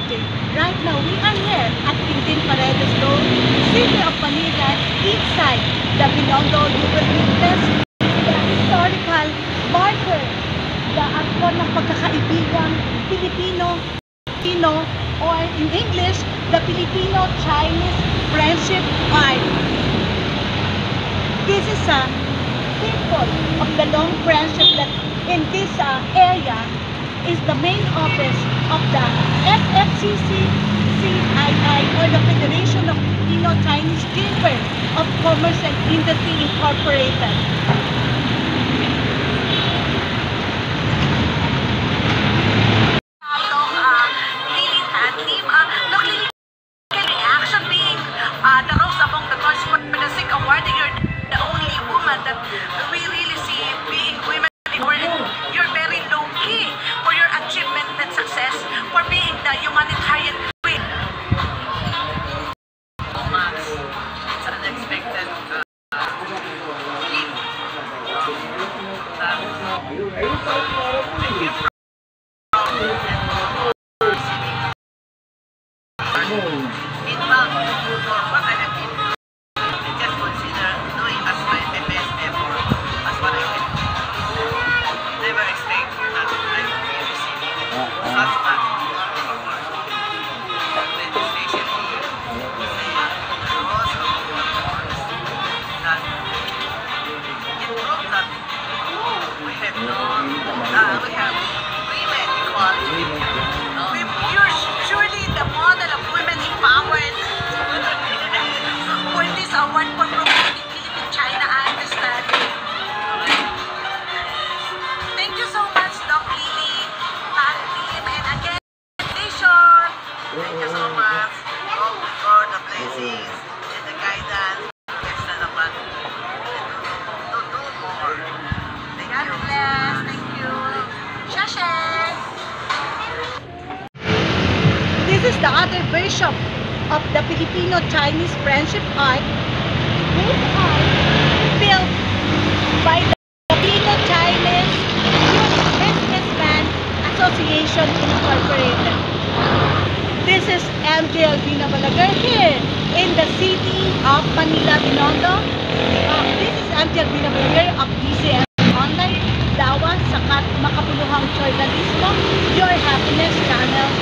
Okay, right now we are here at Tintin Paredes Road, city of Manila, inside the Binondo. You will witness the historical marker, the akto ng pagkakaibigang Pilipino, or in English, the Filipino-Chinese Friendship Art. This is a symbol of the long friendship that in this area is the main office of the FFCCCII, or the Federation of Filipino-Chinese Chamber of Commerce and Industry Incorporated. The Rose Among the Thorns for the Sick Award. You're the only woman that we really see being women important. You're very low-key for your achievement and success, for being the humanitarian queen. It's unexpected. In fact, for what I have been, I just consider doing as my best effort, as what I can. Never expect that I will be receiving such an award. Legislation here say the laws of the courts that it proved that we have we have women equality. You're surely the model of women empowered. For this award for promoting Philippine-China understanding. Thank you so much, Doc Lily, Pat team, and again, Nation. Thank you so much for the blessings and the guidance. Extra naman. To do more. Thank you. God bless. Thank you. Shashen. This is the other version of the Filipino-Chinese Friendship Art. This art built by the Filipino-Chinese Businessman Association Incorporated. This is MJ Albina Balaguer here in the city of Manila, Binondo. This is MJ Albina Balaguer of DCM Online, Dawan, Sakat, Makapuluhang Journalismo, Your Happiness Channel.